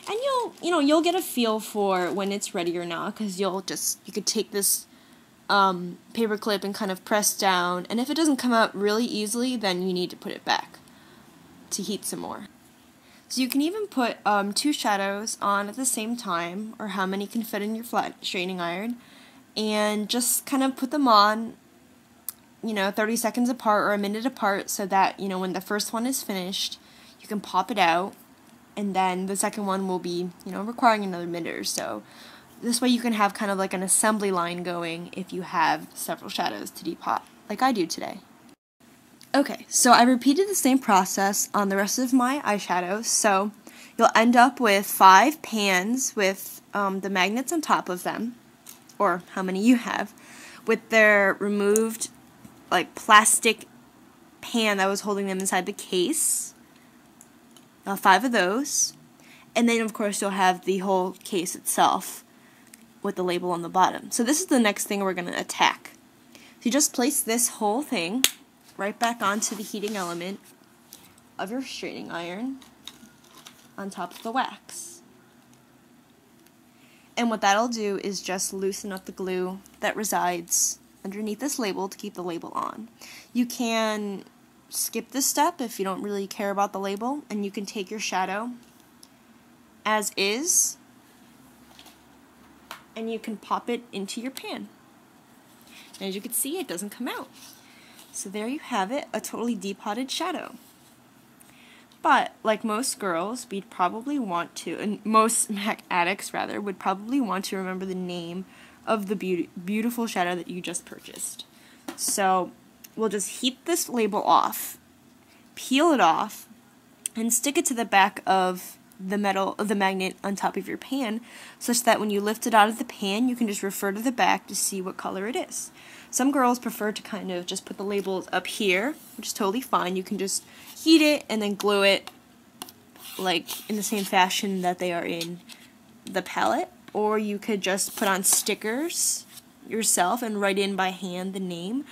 And you'll get a feel for when it's ready or not, because you could take this paper clip and kind of press down, and if it doesn't come out really easily, then you need to put it back to heat some more. So you can even put 2 shadows on at the same time, or how many can fit in your flat straightening iron, and just kind of put them on, 30 seconds apart or a minute apart, so that, when the first one is finished, you can pop it out, and then the second one will be, requiring another minute or so. This way you can have kind of like an assembly line going if you have several shadows to depot, like I do today. Okay, so I repeated the same process on the rest of my eyeshadows, so you'll end up with 5 pans with the magnets on top of them, or how many you have, with their removed plastic pan that was holding them inside the case. 5 of those, and then of course you'll have the whole case itself with the label on the bottom. So this is the next thing we're going to attack. So you just place this whole thing right back onto the heating element of your straightening iron on top of the wax. And what that'll do is just loosen up the glue that resides underneath this label to keep the label on. You can skip this step if you don't really care about the label, and you can take your shadow as is and you can pop it into your pan. And as you can see, it doesn't come out. So there you have it, a totally depotted shadow. But like most girls, we'd probably want to, and most MAC addicts rather, would probably want to remember the name of the beautiful shadow that you just purchased. So we'll just heat this label off, peel it off, and stick it to the back of the magnet on top of your pan, such that when you lift it out of the pan, you can just refer to the back to see what color it is. Some girls prefer to kind of just put the labels up here, which is totally fine. You can just heat it and then glue it like in the same fashion that they are in the palette, or you could just put on stickers yourself and write in by hand the name.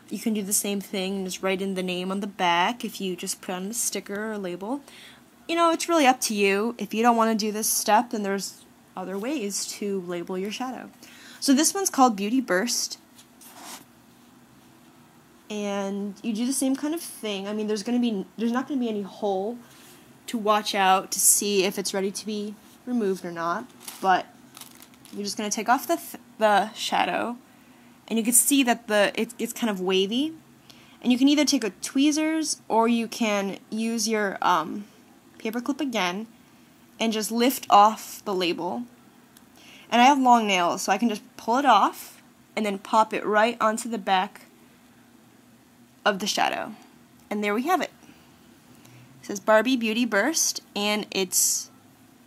You can do the same thing and just write in the name on the back if you just put on a sticker or a label. It's really up to you. If you don't want to do this step, then there's other ways to label your shadow. So this one's called Beauty Burst. And you do the same kind of thing. I mean, there's not going to be any hole to watch out to see if it's ready to be removed or not. But you're just going to take off the shadow, and you can see that it's kind of wavy. And you can either take a tweezers, or you can use your paper clip again and just lift off the label. And I have long nails, so I can just pull it off and then pop it right onto the back of the shadow. And there we have it. It says Barbie Beauty Burst, and it's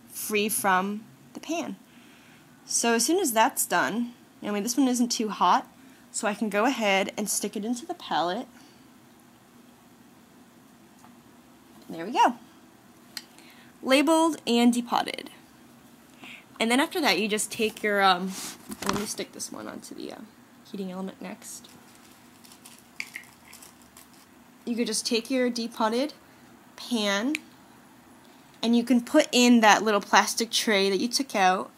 free from the pan. So as soon as that's done, this one isn't too hot, so I can go ahead and stick it into the palette. And there we go. Labeled and depotted. And then after that, you just take your, let me stick this one onto the heating element next. You could just take your depotted pan, and you can put in that little plastic tray that you took out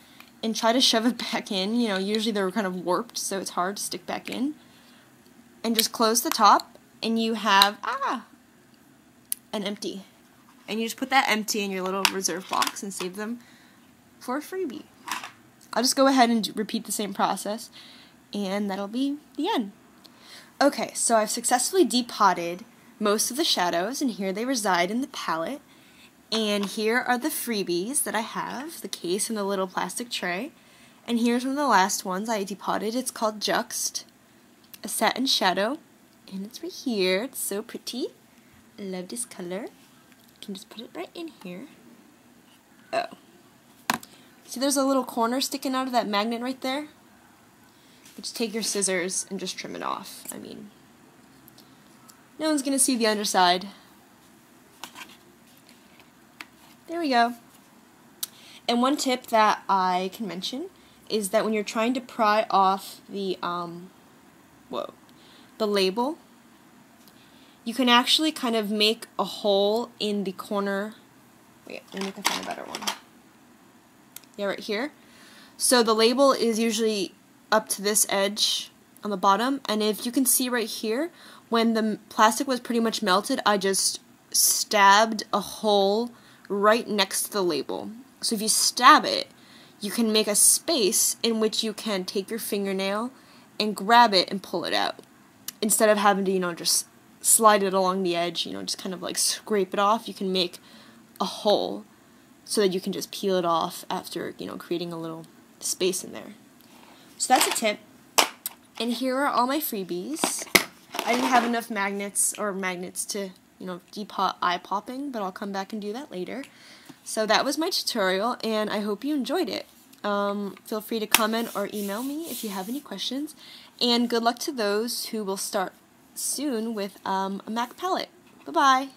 and try to shove it back in. Usually they're kind of warped, so it's hard to stick back in. And just close the top, and you have, an empty. And you just put that empty in your little reserve box and save them for a freebie. I'll just go ahead and repeat the same process, and that'll be the end. Okay, so I've successfully depotted most of the shadows, and here they reside in the palette. And here are the freebies that I have, the case and the little plastic tray. And here's one of the last ones I depotted. It's called Juxt, a satin shadow, and it's right here. It's so pretty. I love this color. I can just put it right in here. Oh. See, there's a little corner sticking out of that magnet right there? Just take your scissors and just trim it off. No one's going to see the underside. There we go. And one tip that I can mention is that when you're trying to pry off the label, you can actually kind of make a hole in the corner. Wait, let me find a better one. Yeah, right here. So the label is usually up to this edge on the bottom, and if you can see right here, when the plastic was pretty much melted, I just stabbed a hole right next to the label. So if you stab it, you can make a space in which you can take your fingernail and grab it and pull it out, instead of having to, just slide it along the edge, just kind of like scrape it off. You can make a hole so that you can just peel it off after, creating a little space in there. So that's a tip. And here are all my freebies. I didn't have enough magnets to, depot eye popping, but I'll come back and do that later. So that was my tutorial, and I hope you enjoyed it. Feel free to comment or email me if you have any questions. And good luck to those who will start soon with a MAC palette. Bye-bye.